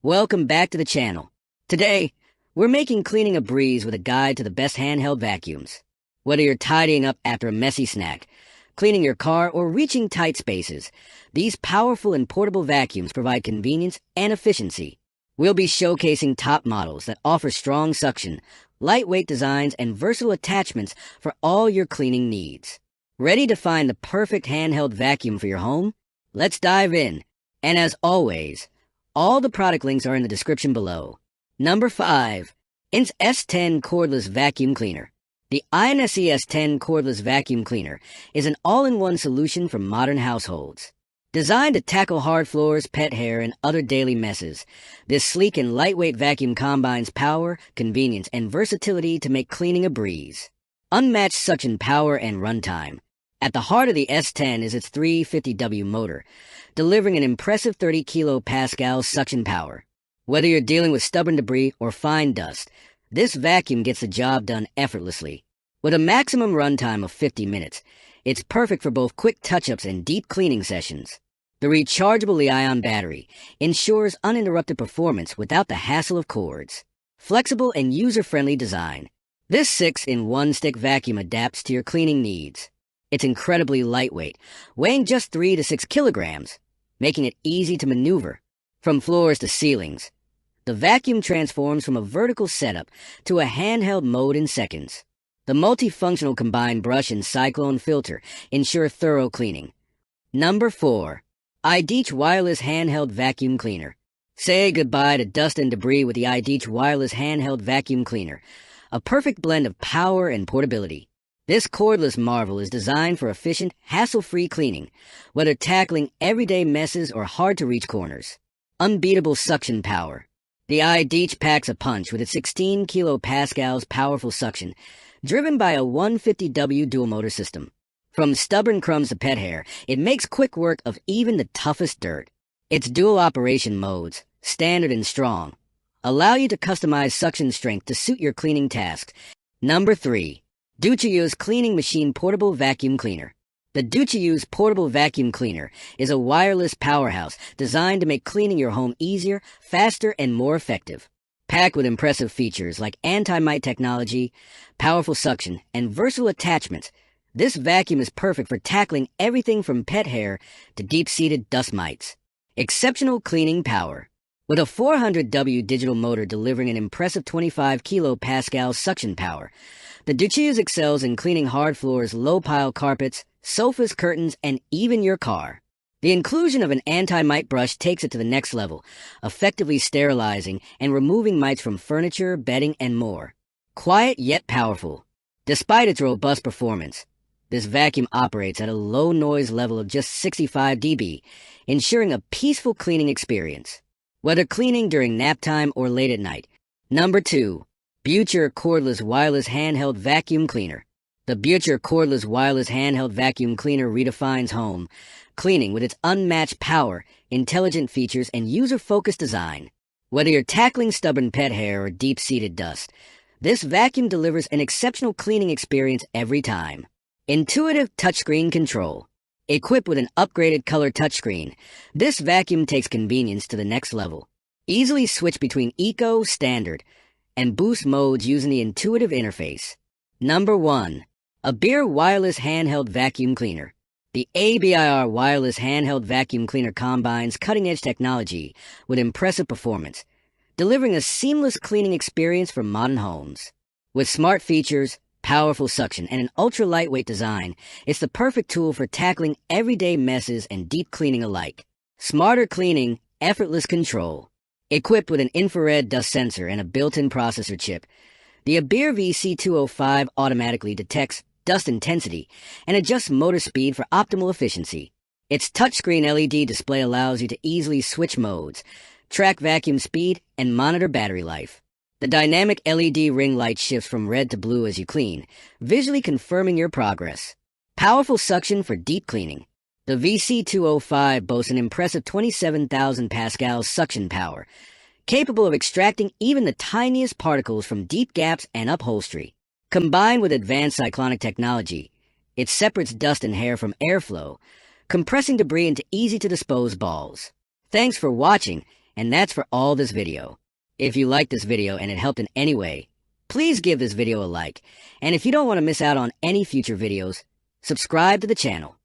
Welcome back to the channel. Today, we're making cleaning a breeze with a guide to the best handheld vacuums. Whether you're tidying up after a messy snack, cleaning your car, or reaching tight spaces, these powerful and portable vacuums provide convenience and efficiency. We'll be showcasing top models that offer strong suction, lightweight designs, and versatile attachments for all your cleaning needs. Ready to find the perfect handheld vacuum for your home? Let's dive in. And as always, all the product links are in the description below. Number 5. INSE S10 Cordless Vacuum Cleaner. The INSE S10 Cordless Vacuum Cleaner is an all-in-one solution for modern households. Designed to tackle hard floors, pet hair, and other daily messes, this sleek and lightweight vacuum combines power, convenience, and versatility to make cleaning a breeze. Unmatched suction power and runtime. At the heart of the S10 is its 350W motor, delivering an impressive 30 kilopascal suction power. Whether you're dealing with stubborn debris or fine dust, this vacuum gets the job done effortlessly. With a maximum runtime of 50 minutes, it's perfect for both quick touch-ups and deep cleaning sessions. The rechargeable Li-ion battery ensures uninterrupted performance without the hassle of cords. Flexible and user-friendly design. This 6-in-1 stick vacuum adapts to your cleaning needs. It's incredibly lightweight, weighing just 3 to 6 kilograms, making it easy to maneuver. From floors to ceilings, the vacuum transforms from a vertical setup to a handheld mode in seconds. The multifunctional combined brush and cyclone filter ensure thorough cleaning. Number 4. IDEACH Wireless Handheld Vacuum Cleaner. Say goodbye to dust and debris with the IDEACH Wireless Handheld Vacuum Cleaner, a perfect blend of power and portability. This cordless marvel is designed for efficient, hassle-free cleaning, whether tackling everyday messes or hard-to-reach corners. Unbeatable suction power. The IDEACH packs a punch with its 16 kilopascals powerful suction, driven by a 150W dual-motor system. From stubborn crumbs to pet hair, it makes quick work of even the toughest dirt. Its dual operation modes, standard and strong, allow you to customize suction strength to suit your cleaning tasks. Number 3. DUTRIEUX Cleaning Machine Portable Vacuum Cleaner. The DUTRIEUX Portable Vacuum Cleaner is a wireless powerhouse designed to make cleaning your home easier, faster, and more effective. Packed with impressive features like anti-mite technology, powerful suction, and versatile attachments, this vacuum is perfect for tackling everything from pet hair to deep-seated dust mites. Exceptional cleaning power. With a 400W digital motor delivering an impressive 25 kilopascal suction power, the DUTRIEUX excels in cleaning hard floors, low-pile carpets, sofas, curtains, and even your car. The inclusion of an anti-mite brush takes it to the next level, effectively sterilizing and removing mites from furniture, bedding, and more. Quiet yet powerful. Despite its robust performance, this vacuum operates at a low noise level of just 65 dB, ensuring a peaceful cleaning experience. Whether cleaning during nap time or late at night. Number 2. BUTURE Cordless Wireless Handheld Vacuum Cleaner. The BUTURE Cordless Wireless Handheld Vacuum Cleaner redefines home cleaning with its unmatched power, intelligent features, and user-focused design. Whether you're tackling stubborn pet hair or deep-seated dust, this vacuum delivers an exceptional cleaning experience every time. Intuitive touchscreen control. Equipped with an upgraded color touchscreen, this vacuum takes convenience to the next level. Easily switch between Eco, Standard, and Boost modes using the intuitive interface. Number 1. ABIR Wireless Handheld Vacuum Cleaner. The ABIR Wireless Handheld Vacuum Cleaner combines cutting-edge technology with impressive performance, delivering a seamless cleaning experience for modern homes. With smart features, powerful suction, and an ultra-lightweight design, it's the perfect tool for tackling everyday messes and deep cleaning alike. Smarter cleaning, effortless control. Equipped with an infrared dust sensor and a built-in processor chip, the ABIR VC205 automatically detects dust intensity and adjusts motor speed for optimal efficiency. Its touchscreen LED display allows you to easily switch modes, track vacuum speed, and monitor battery life. The dynamic LED ring light shifts from red to blue as you clean, visually confirming your progress. Powerful suction for deep cleaning. The VC205 boasts an impressive 27,000 pascals suction power, capable of extracting even the tiniest particles from deep gaps and upholstery. Combined with advanced cyclonic technology, it separates dust and hair from airflow, compressing debris into easy-to-dispose balls. Thanks for watching, And that's for all this video. If you liked this video and it helped in any way, please give this video a like. And if you don't want to miss out on any future videos, subscribe to the channel.